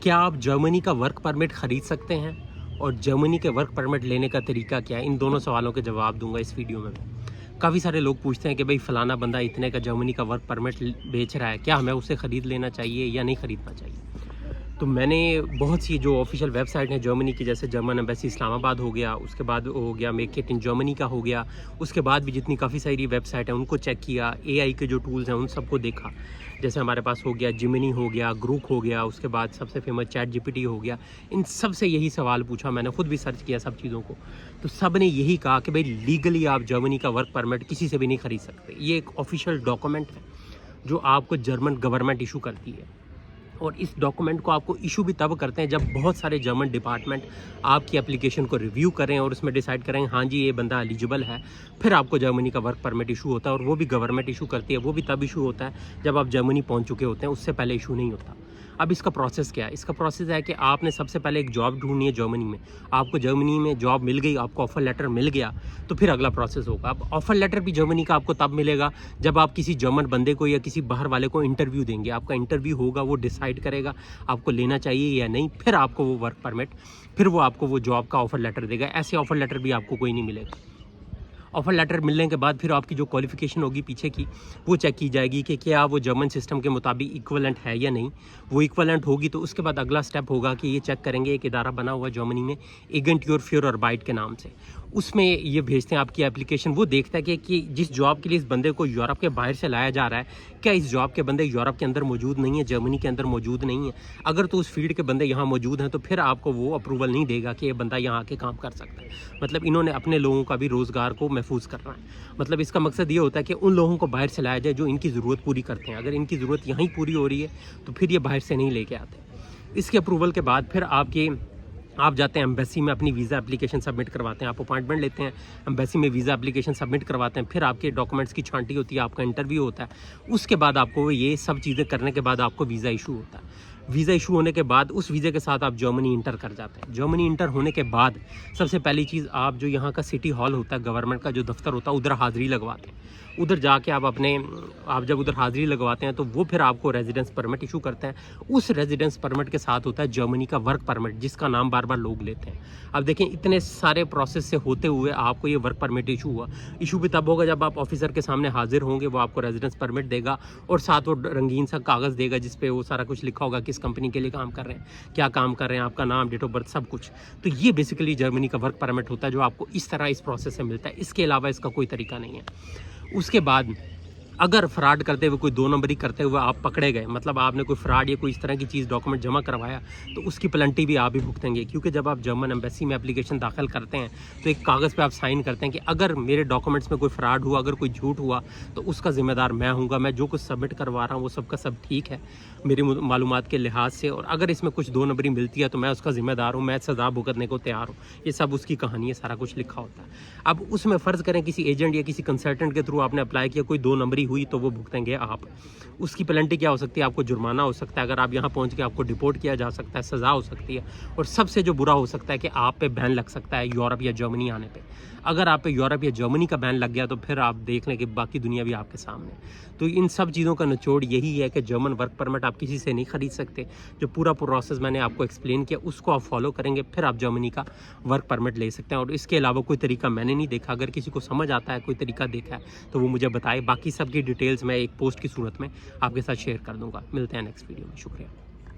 क्या आप जर्मनी का वर्क परमिट ख़रीद सकते हैं? और जर्मनी के वर्क परमिट लेने का तरीका क्या है? इन दोनों सवालों के जवाब दूंगा इस वीडियो में मैं। काफ़ी सारे लोग पूछते हैं कि भाई फ़लाना बंदा इतने का जर्मनी का वर्क परमिट बेच रहा है, क्या हमें उसे ख़रीद लेना चाहिए या नहीं ख़रीदना चाहिए? तो मैंने बहुत सी जो ऑफिशियल वेबसाइट हैं जर्मनी की, जैसे जर्मन एम्बेसी इस्लामाबाद हो गया, उसके बाद हो गया मेक इट इन जर्मनी का हो गया, उसके बाद भी जितनी काफ़ी सारी वेबसाइट हैं उनको चेक किया, एआई के जो टूल्स हैं उन सबको देखा। जैसे हमारे पास हो गया जिमिनी हो गया, ग्रूक हो गया, उसके बाद सबसे फेमस चैट जीपीटी हो गया। इन सब से यही सवाल पूछा, मैंने खुद भी सर्च किया सब चीज़ों को। तो सब ने यही कहा कि भाई लीगली आप जर्मनी का वर्क परमिट किसी से भी नहीं ख़रीद सकते। ये एक ऑफिशियल डॉक्यूमेंट है जो आपको जर्मन गवर्नमेंट इशू करती है, और इस डॉक्यूमेंट को आपको इशू भी तब करते हैं जब बहुत सारे जर्मन डिपार्टमेंट आपकी एप्लीकेशन को रिव्यू करें और उसमें डिसाइड करें हाँ जी ये बंदा एलिजिबल है, फिर आपको जर्मनी का वर्क परमिट इशू होता है। और वो भी गवर्नमेंट इशू करती है, वो भी तब इशू होता है जब आप जर्मनी पहुंच चुके होते हैं, उससे पहले इशू नहीं होता। अब इसका प्रोसेस क्या है? इसका प्रोसेस है कि आपने सबसे पहले एक जॉब ढूंढनी है जर्मनी में। आपको जर्मनी में जॉब मिल गई, आपको ऑफर लेटर मिल गया, तो फिर अगला प्रोसेस होगा। अब ऑफर लेटर भी जर्मनी का आपको तब मिलेगा जब आप किसी जर्मन बंदे को या किसी बाहर वाले को इंटरव्यू देंगे। आपका इंटरव्यू होगा, वो डिसाइड करेगा आपको लेना चाहिए या नहीं, फिर आपको वो वर्क परमिट, फिर वो आपको वो जॉब का ऑफर लेटर देगा। ऐसे ऑफर लेटर भी आपको कोई नहीं मिलेगा। ऑफ़र लेटर मिलने के बाद फिर आपकी जो क्वालिफ़िकेशन होगी पीछे की, वो चेक की जाएगी कि क्या वो जर्मन सिस्टम के मुताबिक इक्विवेलेंट है या नहीं। वो इक्विवेलेंट होगी तो उसके बाद अगला स्टेप होगा कि ये चेक करेंगे, एक इदारा बना हुआ जर्मनी में एजेंट योर फ्यूररबाइट के नाम से, उसमें ये भेजते हैं आपकी एप्लीकेशन। वो देखता है कि जिस जॉब के लिए इस बंदे को यूरोप के बाहर से लाया जा रहा है, क्या इस जॉब के बंदे यूरोप के अंदर मौजूद नहीं है, जर्मनी के अंदर मौजूद नहीं है। अगर तो उस फील्ड के बंदे यहाँ मौजूद हैं तो फिर आपको वो अप्रूवल नहीं देगा कि ये बंदा यहाँ आके काम कर सकता है। मतलब इन्होंने अपने लोगों का भी रोज़गार को महफूज करना है। मतलब इसका मकसद ये होता है कि उन लोगों को बाहर से लाया जाए जो इनकी ज़रूरत पूरी करते हैं। अगर इनकी ज़रूरत यहीं पूरी हो रही है तो फिर ये बाहर से नहीं लेके आते। इसके अप्रूवल के बाद फिर आप जाते हैं एम्बेसी में, अपनी वीज़ा एप्लीकेशन सबमिट करवाते हैं। आप अपॉइंटमेंट लेते हैं, एम्बेसी में वीज़ा एप्लीकेशन सबमिट करवाते हैं, फिर आपके डॉक्यूमेंट्स की छांटी होती है, आपका इंटरव्यू होता है। उसके बाद आपको ये सब चीज़ें करने के बाद आपको वीज़ा इशू होता है। वीज़ा इशू होने के बाद उस वीज़े के साथ आप जर्मनी इंटर कर जाते हैं। जर्मनी इंटर होने के बाद सबसे पहली चीज़, आप जो यहाँ का सिटी हॉल होता है, गवर्नमेंट का जो दफ्तर होता है, उधर हाज़िरी लगवाते हैं। उधर जाके आप जब उधर हाज़िरी लगवाते हैं तो वो फिर आपको रेजिडेंस परमिट इशू करते हैं। उस रेजिडेंस परमिट के साथ होता है जर्मनी का वर्क परमिट, जिसका नाम बार बार लोग लेते हैं। अब देखें, इतने सारे प्रोसेस से होते हुए आपको ये वर्क परमिट इशू हुआ। इशू भी तब होगा जब आप ऑफिसर के सामने हाजिर होंगे, वो आपको रेजिडेंस परमिट देगा और साथ वो रंगीन सा कागज़ देगा जिसपे वो सारा कुछ लिखा होगा, किस कंपनी के लिए काम कर रहे हैं, क्या काम कर रहे हैं, आपका नाम, डेट ऑफ बर्थ, सब कुछ। तो ये बेसिकली जर्मनी का वर्क परमिट होता है जो आपको इस तरह इस प्रोसेस से मिलता है। इसके अलावा इसका कोई तरीका नहीं है। उसके बाद अगर फ्रॉड करते हुए, कोई 2 नंबरी करते हुए आप पकड़े गए, मतलब आपने कोई फ्रॉड या कोई इस तरह की चीज़ डॉक्यूमेंट जमा करवाया, तो उसकी पेनल्टी भी आप ही भुगतेंगे। क्योंकि जब आप जर्मन एम्बेसी में एप्लीकेशन दाखिल करते हैं तो एक कागज़ पे आप साइन करते हैं कि अगर मेरे डॉक्यूमेंट्स में कोई फ्रॉड हुआ, अगर कोई झूठ हुआ, तो उसका ज़िम्मेदार मैं हूँगा। मैं जो कुछ सबमिट करवा रहा हूँ वो सबका सब ठीक है मेरी मालूमात के लिहाज से, और अगर इसमें कुछ 2 नंबरी मिलती है तो मैं उसका ज़िम्मेदार हूँ, मैं सज़ा भुगतने को तैयार हूँ। ये सब उसकी कहानी है, सारा कुछ लिखा होता है। अब उसमें फ़र्ज़ करें किसी एजेंट या किसी कंसल्टेंट के थ्रू आपने अप्लाई किया, कोई 2 नंबरी हुई, तो वो भुगतेंगे आप। उसकी पेनल्टी क्या हो सकती है? आपको जुर्माना हो सकता है, अगर आप यहाँ पहुँच के आपको डिपोर्ट किया जा सकता है, सज़ा हो सकती है, और सबसे जो बुरा हो सकता है कि आप पे बैन लग सकता है यूरोप या जर्मनी आने पे। अगर आप पे यूरोप या जर्मनी का बैन लग गया तो फिर आप देख लें कि बाकी दुनिया भी आपके सामने। तो इन सब चीज़ों का निचोड़ यही है कि जर्मन वर्क परमिट आप किसी से नहीं खरीद सकते। जो पूरा प्रोसेस मैंने आपको एक्सप्लेन किया उसको आप फॉलो करेंगे, फिर आप जर्मनी का वर्क परमिट ले सकते हैं। और इसके अलावा कोई तरीका मैंने नहीं देखा। अगर किसी को समझ आता है, कोई तरीका देखा है, तो वो मुझे बताए। बाकी सबकी डिटेल्स मैं एक पोस्ट की सूरत में आपके साथ शेयर कर दूंगा। मिलते हैं नेक्स्ट वीडियो में। शुक्रिया।